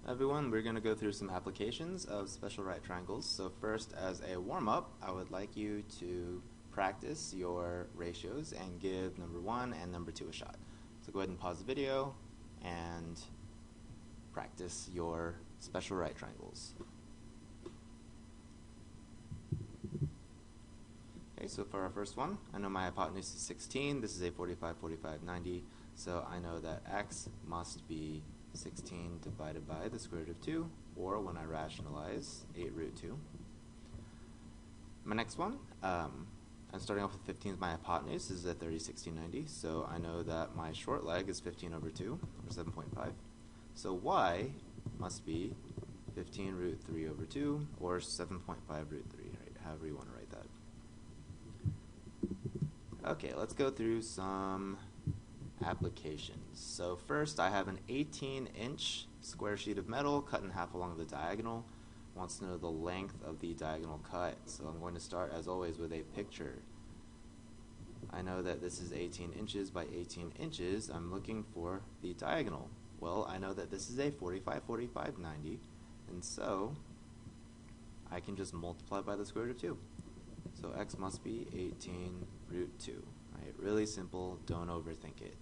Everyone, we're going to go through some applications of special right triangles. So first, as a warm-up, I would like you to practice your ratios and give number 1 and number 2 a shot. So go ahead and pause the video and practice your special right triangles. Okay, so for our first one, I know my hypotenuse is 16. This is a 45, 45, 90. So I know that x must be 16 divided by the square root of 2, or when I rationalize, 8 root 2. My next one, I'm starting off with 15 as my hypotenuse. This is a 30, 60, 90. So I know that my short leg is 15 over 2, or 7.5. So y must be 15 root 3 over 2, or 7.5 root 3, right? However you want to write that. Okay, let's go through some applications. So first, I have an 18-inch square sheet of metal cut in half along the diagonal. Wants to know the length of the diagonal cut. So I'm going to start, as always, with a picture. I know that this is 18 inches by 18 inches. I'm looking for the diagonal. Well, I know that this is a 45, 45, 90, and so I can just multiply by the square root of 2. So x must be 18 root 2. Right? Really simple, don't overthink it.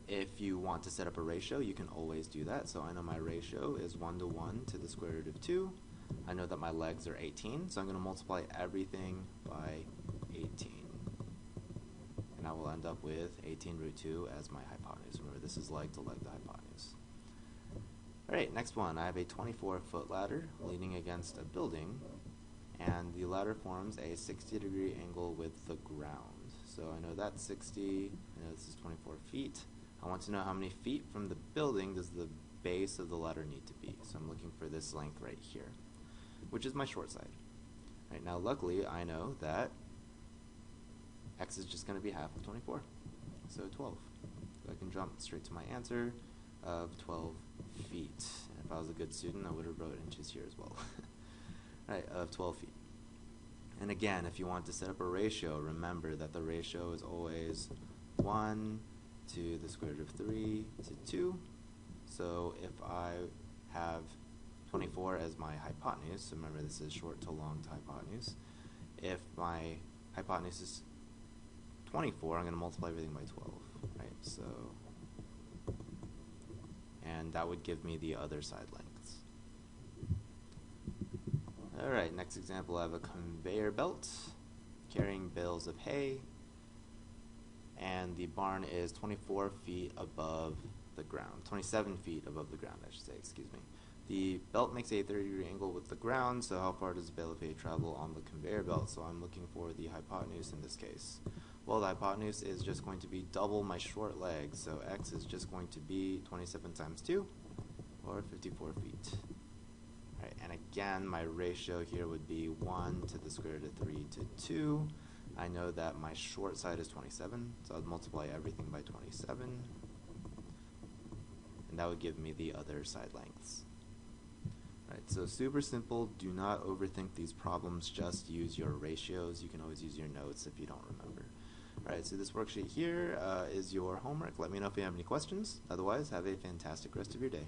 If you want to set up a ratio, you can always do that. So I know my ratio is 1 to 1 to the square root of 2. I know that my legs are 18, so I'm going to multiply everything by 18. And I will end up with 18 root 2 as my hypotenuse. Remember, this is leg to leg the hypotenuse. Alright, next one. I have a 24-foot ladder leaning against a building, and the ladder forms a 60-degree angle with the ground. So I know that's 60, I know this is 24 feet. I want to know how many feet from the building does the base of the ladder need to be. So I'm looking for this length right here, which is my short side. Right, now luckily I know that x is just going to be half of 24, so 12. So I can jump straight to my answer of 12 feet. And if I was a good student, I would have wrote inches here as well. Right, of 12 feet. And again, if you want to set up a ratio, remember that the ratio is always 1 to the square root of 3 to 2. So if I have 24 as my hypotenuse, so remember this is short to long to hypotenuse, if my hypotenuse is 24, I'm going to multiply everything by 12, right? So, and that would give me the other side lengths. Alright, next example, I have a conveyor belt carrying bales of hay, and the barn is 24 feet above the ground, 27 feet above the ground, I should say, excuse me. The belt makes a 30-degree angle with the ground, so how far does the bale of hay travel on the conveyor belt? So I'm looking for the hypotenuse in this case. Well, the hypotenuse is just going to be double my short leg, so x is just going to be 27 times 2, or 54 feet. Right, and again, my ratio here would be 1 to the square root of 3 to 2. I know that my short side is 27, so I'd multiply everything by 27. And that would give me the other side lengths. Right, so super simple. Do not overthink these problems. Just use your ratios. You can always use your notes if you don't remember. Alright, so this worksheet here is your homework. Let me know if you have any questions. Otherwise, have a fantastic rest of your day.